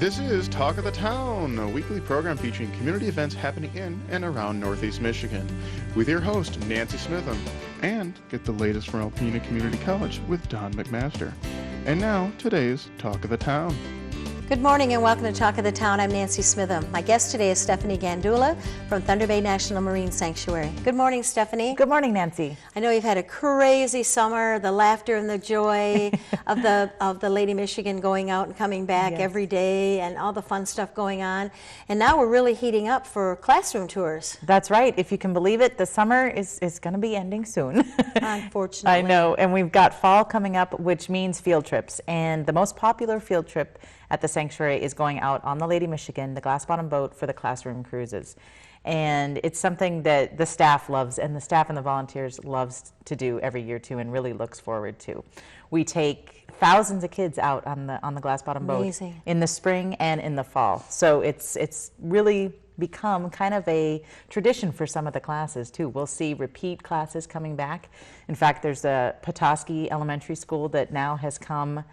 This is Talk of the Town, a weekly program featuring community events happening in and around Northeast Michigan, with your host, Nancy Smitham, and get the latest from Alpena Community College with Don McMaster. And now, today's Talk of the Town. Good morning and welcome to Talk of the Town. I'm Nancy Smitham. My guest today is Stephanie Gandula from Thunder Bay National Marine Sanctuary. Good morning, Stephanie. Good morning, Nancy. I know you've had a crazy summer, the laughter and the joy of the Lady Michigan going out and coming back every day and all the fun stuff going on. And now we're really heating up for classroom tours. That's right. If you can believe it, the summer is going to be ending soon. Unfortunately. I know. And we've got fall coming up, which means field trips. And the most popular field trip at the sanctuary is going out on the Lady Michigan, the glass bottom boat for the classroom cruises. And it's something that the staff loves, and the staff and the volunteers loves to do every year too, and really looks forward to. We take thousands of kids out on the glass bottom boat in the spring and in the fall. So it's really become kind of a tradition for some of the classes too. We'll see repeat classes coming back. In fact, there's a Petoskey Elementary School that now has come,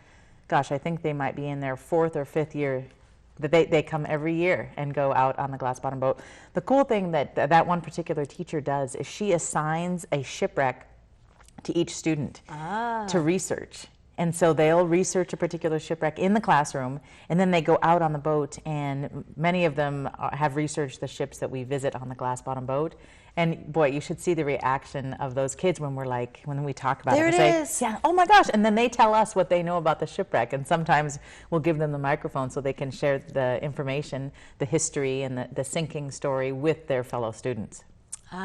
gosh, I think they might be in their 4th or 5th year, that they come every year and go out on the glass bottom boat. The cool thing that one particular teacher does is she assigns a shipwreck to each student to research. And so they'll research a particular shipwreck in the classroom, and then they go out on the boat, and many of them have researched the ships that we visit on the glass bottom boat. And boy, you should see the reaction of those kids when when we talk about it. There it is. Yeah, oh my gosh. And then they tell us what they know about the shipwreck. And sometimes we'll give them the microphone so they can share the information, the history, and the sinking story with their fellow students.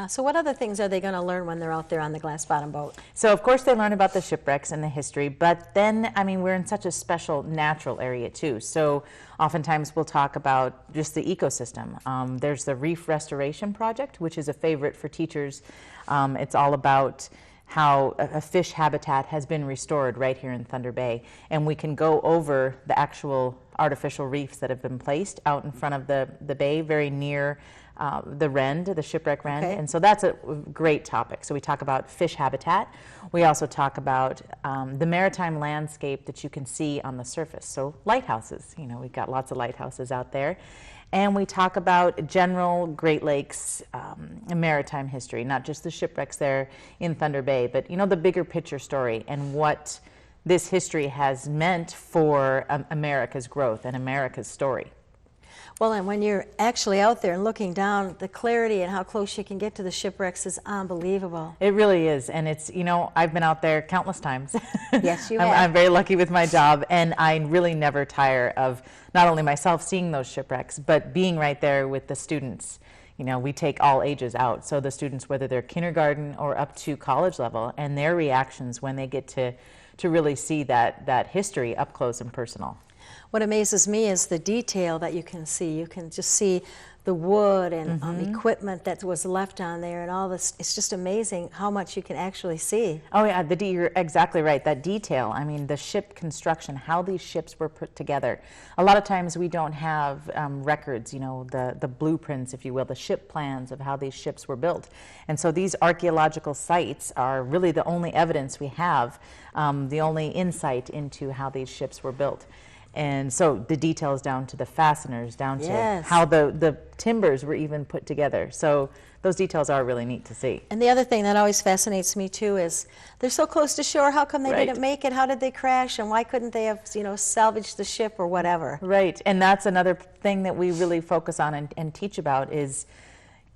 So what other things are they going to learn when they're out there on the glass bottom boat? So of course they learn about the shipwrecks and the history, but then, I mean, we're in such a special natural area too. So oftentimes we'll talk about just the ecosystem. There's the Reef Restoration Project, which is a favorite for teachers. It's all about how a fish habitat has been restored right here in Thunder Bay. And we can go over the actual artificial reefs that have been placed out in front of the bay, very near the Rend, the shipwreck Rend. And so that's a great topic. So we talk about fish habitat. We also talk about the maritime landscape that you can see on the surface. So lighthouses, you know, we've got lots of lighthouses out there. And we talk about general Great Lakes maritime history, not just the shipwrecks there in Thunder Bay, but, you know, the bigger picture story and what this history has meant for America's growth and America's story. Well, and when you're actually out there and looking down, the clarity and how close you can get to the shipwrecks is unbelievable. It really is. And it's, you know, I've been out there countless times. Yes, you have. I'm very lucky with my job, and I really never tire of not only myself seeing those shipwrecks, but being right there with the students. You know, we take all ages out. So the students, whether they're kindergarten or up to college level, and their reactions when they get to really see that history up close and personal. What amazes me is the detail that you can see. You can just see the wood and equipment that was left on there and all this. It's just amazing how much you can actually see. Oh yeah, you're exactly right. That detail, I mean, the ship construction, how these ships were put together. A lot of times we don't have records, you know, the blueprints, if you will, the ship plans of how these ships were built. And so these archaeological sites are really the only evidence we have, the only insight into how these ships were built. And so the details down to the fasteners, down to how the timbers were even put together. So those details are really neat to see. And the other thing that always fascinates me too is they're so close to shore. How come they didn't make it? How did they crash? And why couldn't they have, you know, salvaged the ship or whatever? Right. And that's another thing that we really focus on and teach about is,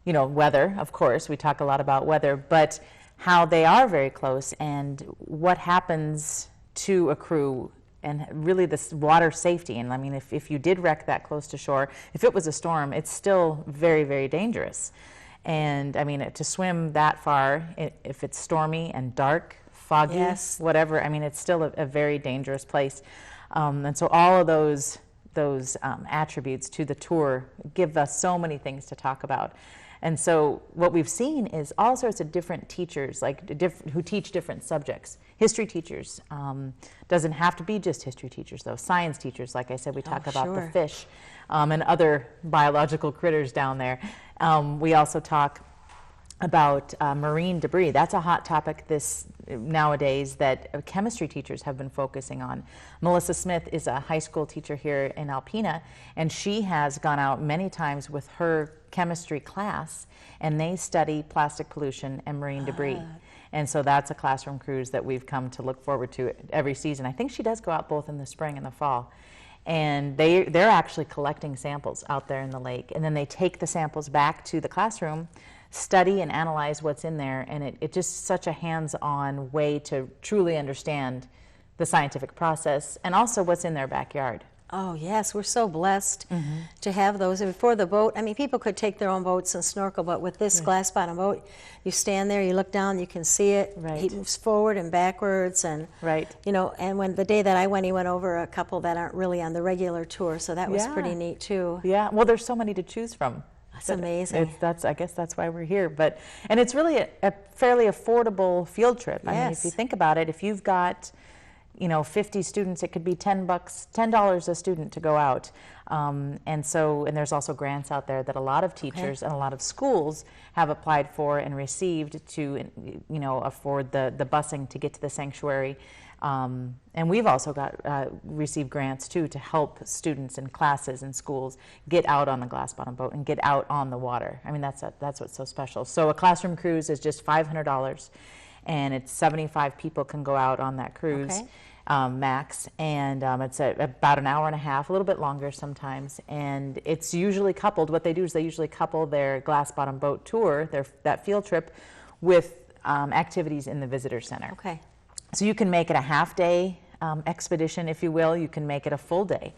you know, weather. Of course, we talk a lot about weather, but how they are very close and what happens to a crew. And really this water safety, and I mean, if you did wreck that close to shore, if it was a storm, it's still very, very dangerous. And I mean, to swim that far, if it's stormy and dark, foggy, whatever, I mean, it's still a very dangerous place. And so all of those attributes to the tour give us so many things to talk about. And so what we've seen is all sorts of different teachers, like who teach different subjects. History teachers, doesn't have to be just history teachers though. Science teachers, like I said, we talk about the fish and other biological critters down there. We also talk about marine debris. That's a hot topic this nowadays that chemistry teachers have been focusing on. Melissa Smith is a high school teacher here in Alpena, and she has gone out many times with her chemistry class, and they study plastic pollution and marine debris. And so that's a classroom cruise that we've come to look forward to every season. I think she does go out both in the spring and the fall. And they're actually collecting samples out there in the lake, and then they take the samples back to the classroom, study and analyze what's in there, and it's just such a hands-on way to truly understand the scientific process and also what's in their backyard. Oh yes, we're so blessed to have those. And before the boat, I mean, people could take their own boats and snorkel, but with this glass bottom boat, you stand there, you look down, you can see it. Right. He moves forward and backwards, and Right. you know. And when the day that I went, he went over a couple that aren't really on the regular tour, so that was pretty neat too. Yeah, well, there's so many to choose from. That's amazing. I guess that's why we're here. And it's really a fairly affordable field trip. I mean, if Yes. you think about it, if you've got 50 students, it could be $10 a student to go out. And there's also grants out there that a lot of teachers and a lot of schools have applied for and received to, afford the busing to get to the sanctuary. And we've also received grants too to help students in classes and schools get out on the glass bottom boat and get out on the water. I mean, that's what's so special. So a classroom cruise is just $500, and it's 75 people can go out on that cruise. Max, and it's about an hour and a half, a little bit longer sometimes, and it's usually coupled. What they do is they usually couple their glass bottom boat tour, that field trip, with activities in the visitor center. Okay. So you can make it a half-day expedition, if you will. You can make it a full day.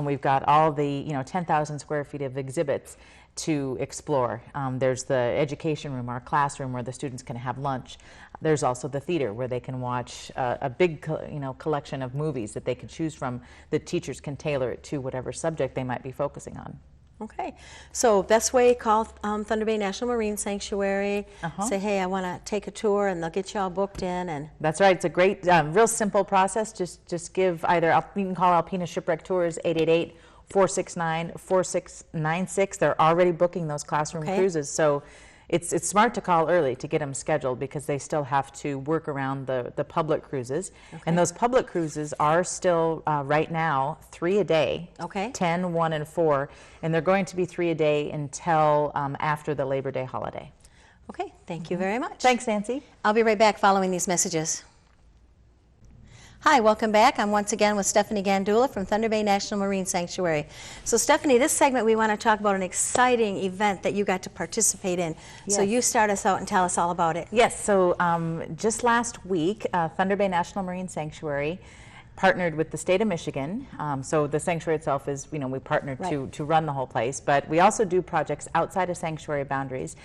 We've got all the 10,000 square feet of exhibits to explore. There's the education room, our classroom, where the students can have lunch. There's also the theater, where they can watch a big collection of movies that they can choose from. The teachers can tailor it to whatever subject they might be focusing on. Okay, so best way, call Thunder Bay National Marine Sanctuary. Say, hey, I want to take a tour, and they'll get you all booked in. And that's right. It's a great, real simple process. Just give you can call Alpena Shipwreck Tours 888-469-4696. They're already booking those classroom cruises, so it's smart to call early to get them scheduled, because they still have to work around the public cruises. And those public cruises are still, right now, 3 a day, 10, 1, and 4, and they're going to be 3 a day until after the Labor Day holiday. Okay, thank you very much. Thanks, Nancy. I'll be right back following these messages. Hi, welcome back. I'm once again with Stephanie Gandula from Thunder Bay National Marine Sanctuary. So Stephanie, this segment we want to talk about an exciting event that you got to participate in. Yes. So you start us out and tell us all about it. Yes, so just last week, Thunder Bay National Marine Sanctuary partnered with the state of Michigan. So the sanctuary itself is, we partnered to run the whole place, but we also do projects outside of sanctuary boundaries.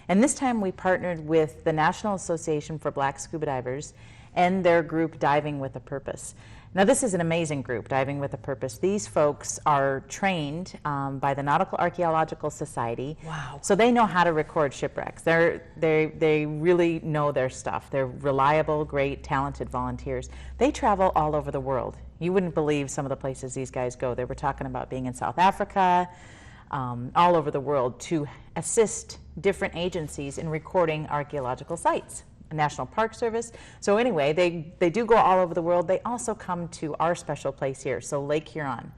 And this time we partnered with the National Association for Black Scuba Divers and their group Diving with a Purpose. Now this is an amazing group, Diving with a Purpose. These folks are trained by the Nautical Archaeological Society. Wow. So they know how to record shipwrecks. They really know their stuff. They're reliable, great, talented volunteers. They travel all over the world. You wouldn't believe some of the places these guys go. They were talking about being in South Africa, all over the world, to assist different agencies in recording archaeological sites. National Park Service. So anyway, they do go all over the world. They also come to our special place here, so Lake Huron.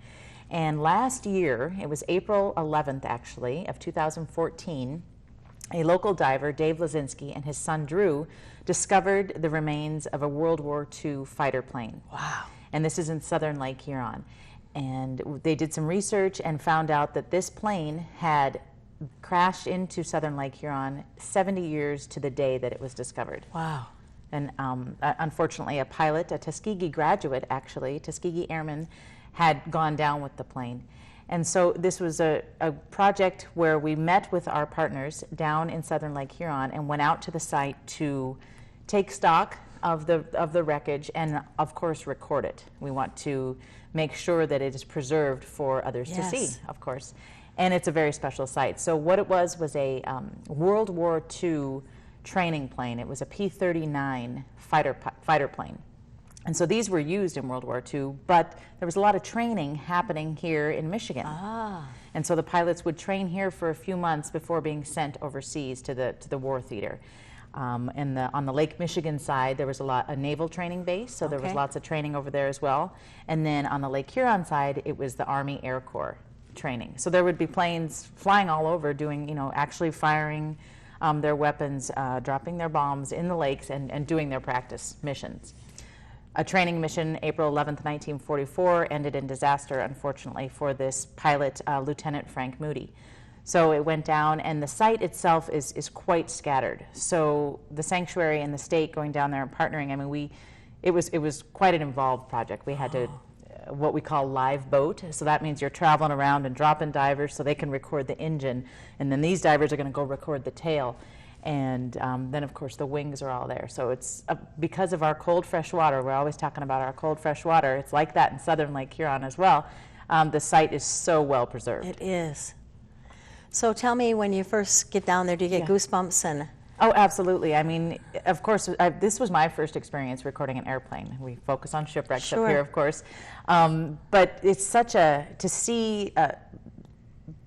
And last year, it was April 11th actually, of 2014, a local diver, Dave Lazinski, and his son Drew discovered the remains of a World War II fighter plane. Wow. And this is in southern Lake Huron. And they did some research and found out that this plane had crashed into southern Lake Huron 70 years to the day that it was discovered. Wow. And unfortunately, a pilot, a Tuskegee graduate actually, Tuskegee Airman, had gone down with the plane. And so this was a project where we met with our partners down in southern Lake Huron and went out to the site to take stock of the wreckage and, of course, record it. We want to make sure that it is preserved for others to see, of course. And it's a very special site. So what it was a World War II training plane. It was a P-39 fighter plane. And so these were used in World War II, but there was a lot of training happening here in Michigan. And so the pilots would train here for a few months before being sent overseas to the war theater. And on the Lake Michigan side, there was a naval training base, so there was Okay. lots of training over there as well. And then on the Lake Huron side, it was the Army Air Corps training. So there would be planes flying all over doing, actually firing their weapons, dropping their bombs in the lakes and doing their practice missions. A training mission, April 11th, 1944, ended in disaster, unfortunately, for this pilot, Lieutenant Frank Moody. So it went down, and the site itself is quite scattered. So the sanctuary and the state going down there and partnering, I mean, it was quite an involved project. We had to, what we call live boat. So that means you're traveling around and dropping divers so they can record the engine, and then these divers are going to go record the tail. And then, of course, the wings are all there. So it's because of our cold, fresh water. We're always talking about our cold, fresh water. It's like that in southern Lake Huron as well. The site is so well preserved. It is. So tell me, when you first get down there, do you get goosebumps? And Oh, absolutely. I mean, of course, this was my first experience recording an airplane. We focus on shipwrecks up here, of course. But it's to see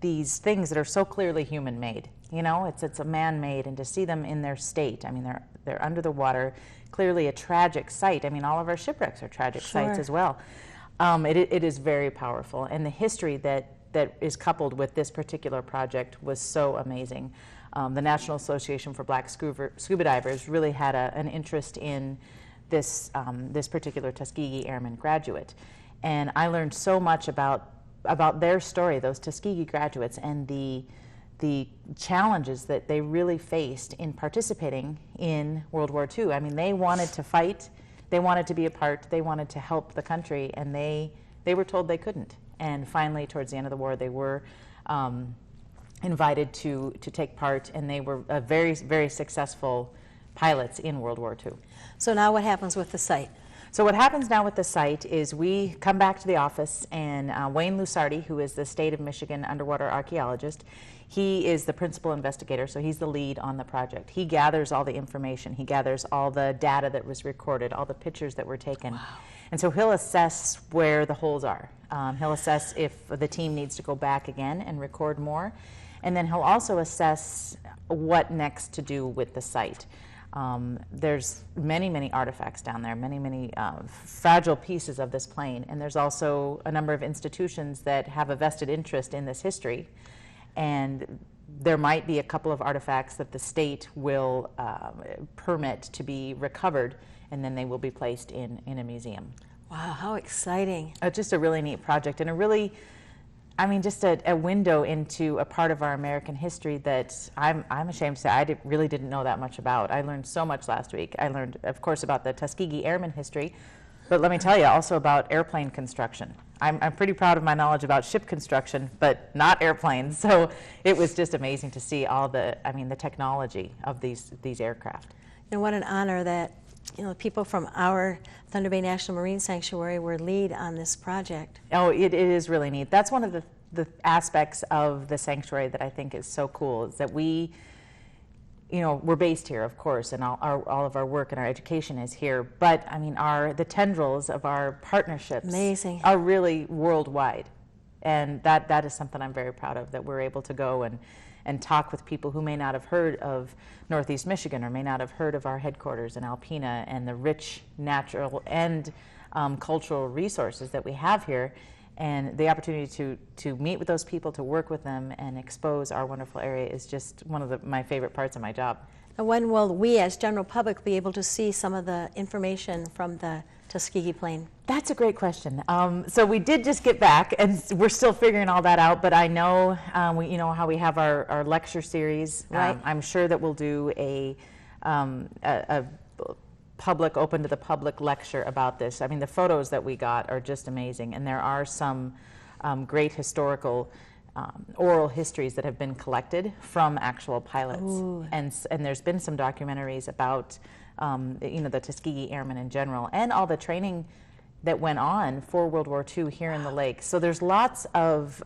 these things that are so clearly human-made. It's a man-made, and to see them in their state. I mean, they're under the water, clearly a tragic sight. I mean, all of our shipwrecks are tragic sights as well. It is very powerful, and the history that is coupled with this particular project was so amazing. The National Association for Black Scuba Divers really had an interest in this particular Tuskegee Airman graduate, and I learned so much about their story, those Tuskegee graduates, and the challenges that they really faced in participating in World War II. I mean, they wanted to fight, they wanted to be a part, they wanted to help the country, and they were told they couldn't. And finally, towards the end of the war, they were invited to take part, and they were very, very successful pilots in World War II. so now what happens with the site? So what happens now with the site is we come back to the office, and Wayne Lusardi, who is the state of Michigan underwater archaeologist, he is the principal investigator, so he's the lead on the project. He gathers all the information. He gathers all the data that was recorded, all the pictures that were taken. Wow. And so he'll assess where the holes are. He'll assess if the team needs to go back again and record more. And then he'll also assess what next to do with the site. There's many, many artifacts down there, many fragile pieces of this plane, and there's also a number of institutions that have a vested interest in this history, and there might be a couple of artifacts that the state will permit to be recovered, and then they will be placed in a museum. Wow, how exciting. Just a really neat project, and just a window into a part of our American history that I'm ashamed to say I really didn't know that much about. I learned so much last week. I learned, of course, about the Tuskegee Airmen history, but let me tell you also about airplane construction. I'm pretty proud of my knowledge about ship construction, but not airplanes. So it was just amazing to see all the technology of these aircraft. What an honor that people from our Thunder Bay National Marine Sanctuary were lead on this project. Oh, it is really neat. That's one of the aspects of the sanctuary that I think is so cool, is that we're based here, of course, and all of our work and our education is here. But the tendrils of our partnerships Amazing. Are really worldwide, and that is something I'm very proud of. That we're able to go and talk with people who may not have heard of Northeast Michigan or may not have heard of our headquarters in Alpena and the rich natural and cultural resources that we have here, and the opportunity to meet with those people, to work with them and expose our wonderful area is just one of my favorite parts of my job. And when will we as general public be able to see some of the information from the Tuskegee plane? That's a great question. So we did just get back, and we're still figuring all that out, but I know how we have our lecture series. Right. I'm sure that we'll do a public, open to the public lecture about this. The photos that we got are just amazing, and there are some great historical oral histories that have been collected from actual pilots. Ooh. And there's been some documentaries about the Tuskegee Airmen in general, and all the training that went on for World War II here in the lake. So there's lots of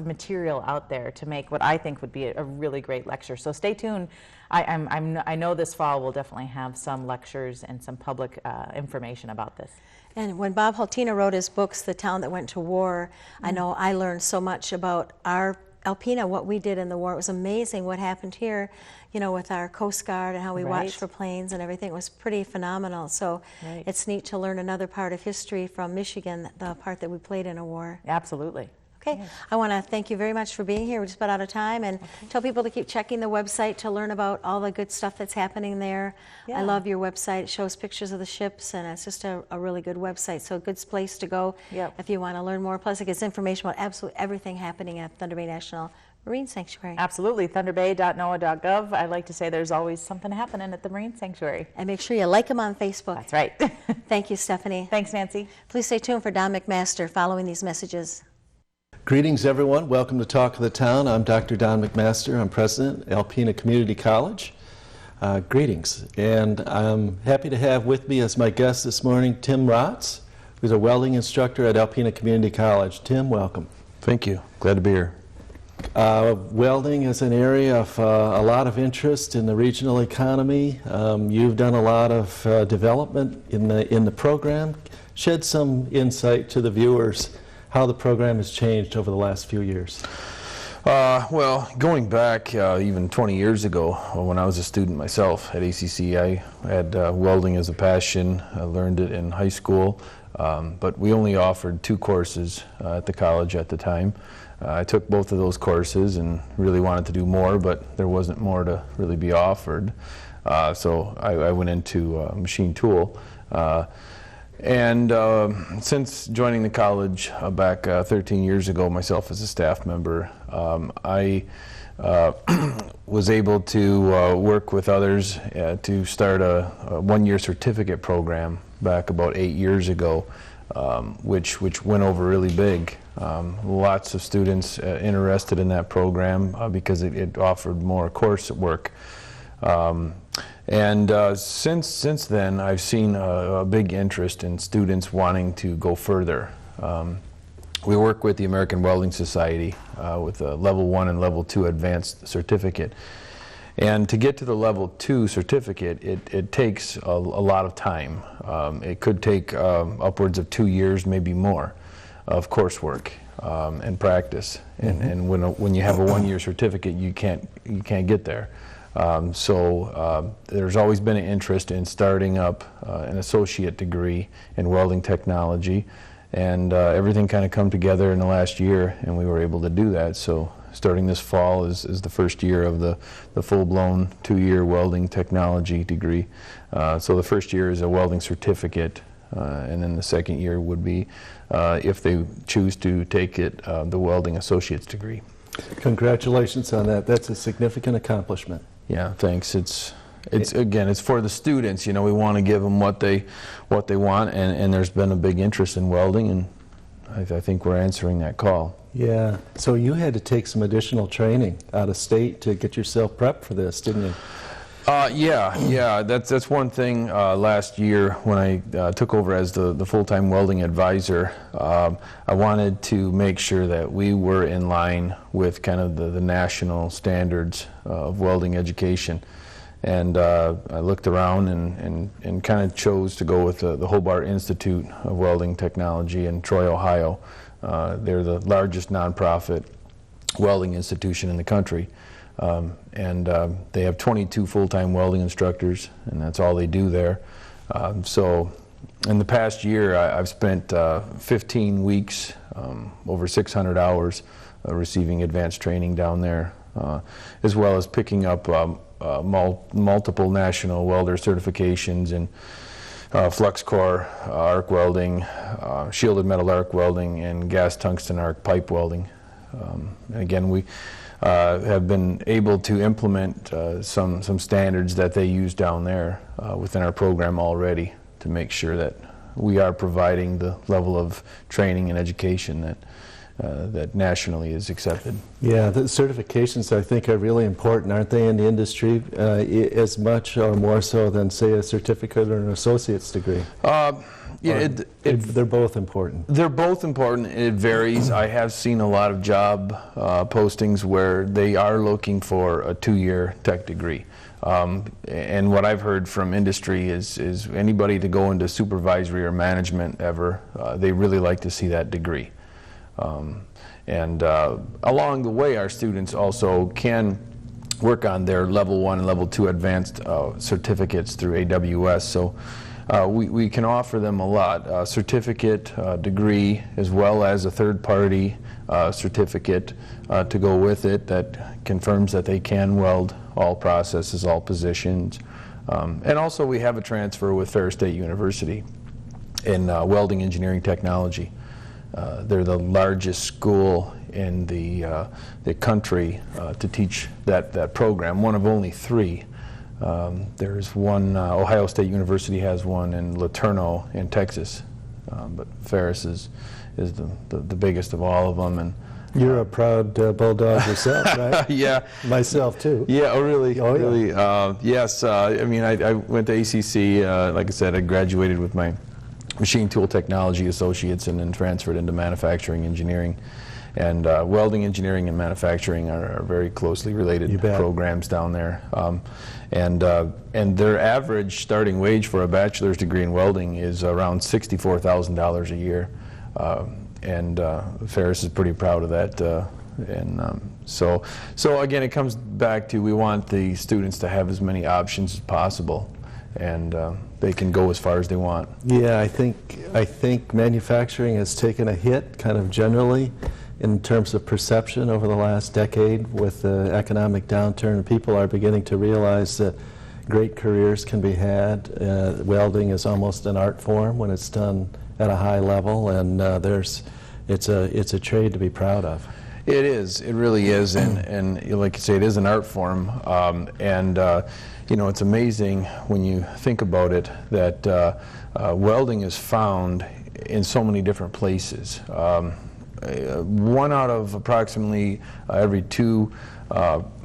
material out there to make what I think would be a really great lecture. So stay tuned. I know this fall we'll definitely have some lectures and some public information about this. And when Bob Haltina wrote his books, The Town That Went to War, I know I learned so much about our Alpena, what we did in the war. It was amazing what happened here, you know, with our Coast Guard and how we Right. watched for planes and everything. It was pretty phenomenal. So Right. it's neat to learn another part of history from Michigan, the part that we played in a war. Absolutely. Okay, I want to thank you very much for being here. We're just about out of time, and tell people to keep checking the website to learn about all the good stuff that's happening there. Yeah. I love your website. It shows pictures of the ships, and it's just a really good website. So a good place to go Yep. if you want to learn more. Plus, it gets information about absolutely everything happening at Thunder Bay National Marine Sanctuary. Absolutely. ThunderBay.noaa.gov. I like to say there's always something happening at the Marine Sanctuary. And make sure you like them on Facebook. That's right. Thank you, Stephanie. Thanks, Nancy. Please stay tuned for Don McMaster following these messages. Greetings, everyone. Welcome to Talk of the Town. I'm Dr. Don McMaster. I'm president at Alpena Community College. Greetings. And I'm happy to have with me as my guest this morning Tim Rotz, who's a welding instructor at Alpena Community College. Tim, welcome. Thank you. Glad to be here. Welding is an area of a lot of interest in the regional economy. You've done a lot of development in the program. Shed some insight to the viewers how the program has changed over the last few years. Well, going back even 20 years ago, when I was a student myself at ACC, I had welding as a passion. I learned it in high school, but we only offered 2 courses at the college at the time. I took both of those courses and really wanted to do more, but there wasn't more to really be offered. So I went into machine tool. And since joining the college back 13 years ago, myself as a staff member, I was able to work with others to start a one-year certificate program back about 8 years ago, which went over really big. Lots of students interested in that program because it offered more coursework. And since then, I've seen a big interest in students wanting to go further. We work with the American Welding Society with a Level 1 and Level 2 advanced certificate. And to get to the Level 2 certificate, it takes a lot of time. It could take upwards of 2 years, maybe more, of coursework and practice. And when you have a one-year certificate, you can't get there. So there's always been an interest in starting up an associate degree in welding technology, and everything kind of come together in the last year, and we were able to do that. So starting this fall is the first year of the full-blown 2-year welding technology degree. So the first year is a welding certificate, and then the second year would be, if they choose to take it, the welding associate's degree. Congratulations on that. That's a significant accomplishment. Yeah, thanks. It's again, it's for the students. You know, we want to give them what they want, and there's been a big interest in welding, and I think we're answering that call. Yeah. So you had to take some additional training out of state to get yourself prepped for this, didn't you? Yeah. That's one thing. Last year, when I took over as the full-time welding advisor, I wanted to make sure that we were in line with kind of the national standards of welding education. And I looked around and kind of chose to go with the Hobart Institute of Welding Technology in Troy, Ohio. They're the largest nonprofit welding institution in the country. And they have 22 full-time welding instructors, and that's all they do there. So in the past year, I've spent 15 weeks, over 600 hours, receiving advanced training down there, as well as picking up multiple national welder certifications in flux core arc welding, shielded metal arc welding, and gas tungsten arc pipe welding. And again, we have been able to implement some standards that they use down there within our program already to make sure that we are providing the level of training and education that nationally is accepted. Yeah, the certifications I think are really important, aren't they, in the industry, as much or more so than, say, a certificate or an associate's degree? Yeah, They're both important. They're both important. It varies. I have seen a lot of job postings where they are looking for a 2-year tech degree. And what I've heard from industry is anybody to go into supervisory or management ever, they really like to see that degree. And along the way, our students also can work on their level 1 and level 2 advanced certificates through AWS. So we can offer them a lot, certificate, degree, as well as a third-party certificate to go with it that confirms that they can weld all processes, all positions. And also we have a transfer with Ferris State University in welding engineering technology. They're the largest school in the country to teach that program, one of only 3. There's one, Ohio State University has one in Laterno in Texas, but Ferris is the biggest of all of them. And You're a proud Bulldog yourself, right? yeah. Myself, too. Yeah, oh really? Oh, yeah. Really? Yes, I mean, I went to ACC, like I said, I graduated with my Machine Tool Technology Associates and then transferred into manufacturing engineering. And welding engineering and manufacturing are very closely related programs down there. And their average starting wage for a bachelor's degree in welding is around $64,000 a year. And Ferris is pretty proud of that. So again, it comes back to we want the students to have as many options as possible, and they can go as far as they want. Yeah, I think manufacturing has taken a hit kind of generally in terms of perception over the last decade with the economic downturn. People are beginning to realize that great careers can be had. Welding is almost an art form when it's done at a high level, and it's a trade to be proud of. It is. It really is, and like you say, it is an art form. You know, it's amazing when you think about it that welding is found in so many different places. 1 out of approximately every 2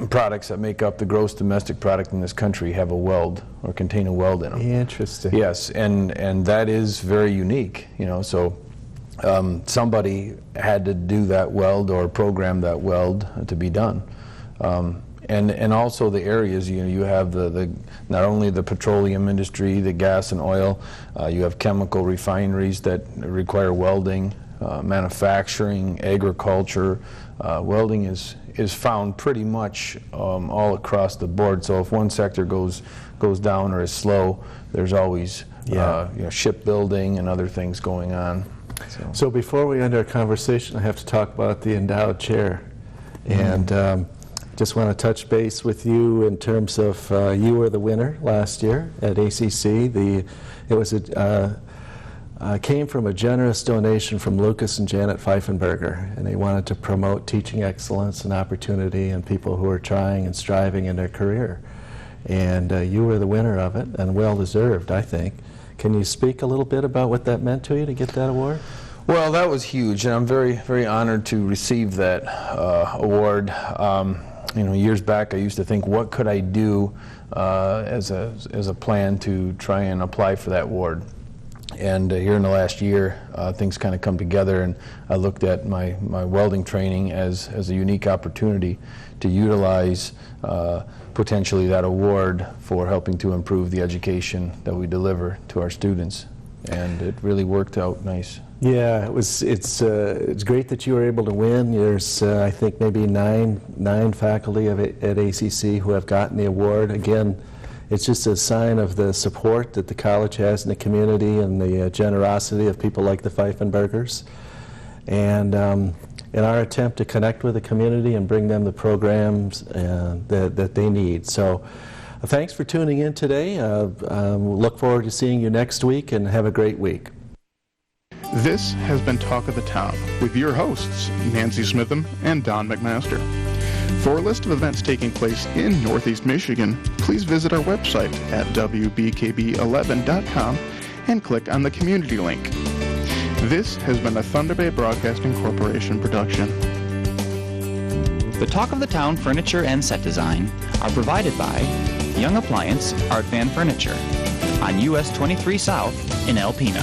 products that make up the gross domestic product in this country have a weld or contain a weld in them. Interesting. Yes, and that is very unique. You know, so somebody had to do that weld or program that weld to be done. And also the areas, you know, you have the not only the petroleum industry, the gas and oil, you have chemical refineries that require welding, manufacturing, agriculture. Welding is found pretty much all across the board. So if one sector goes down or is slow, there's always you know, shipbuilding and other things going on. So before we end our conversation, I have to talk about the endowed chair. And just want to touch base with you in terms of you were the winner last year at ACC. It was came from a generous donation from Lucas and Janet Pfeifenberger, and they wanted to promote teaching excellence and opportunity and people who are trying and striving in their career. And you were the winner of it, and well deserved, I think. Can you speak a little bit about what that meant to you to get that award? Well, that was huge, and I'm very, very honored to receive that award. You know, years back I used to think, what could I do as a plan to try and apply for that award? And here in the last year, things kind of come together, and I looked at my welding training as a unique opportunity to utilize potentially that award for helping to improve the education that we deliver to our students. And it really worked out nice. Yeah, it's great that you were able to win. There's I think maybe nine faculty at ACC who have gotten the award. Again, it's just a sign of the support that the college has in the community and the generosity of people like the Pfeifenbergers. And in our attempt to connect with the community and bring them the programs that they need. So thanks for tuning in today. We'll look forward to seeing you next week, and have a great week. This has been Talk of the Town with your hosts, Nancy Smitham and Don McMaster. For a list of events taking place in Northeast Michigan, please visit our website at wbkb11.com and click on the community link. This has been a Thunder Bay Broadcasting Corporation production. The Talk of the Town furniture and set design are provided by Young Appliance Art Van Furniture on US 23 South in Alpena.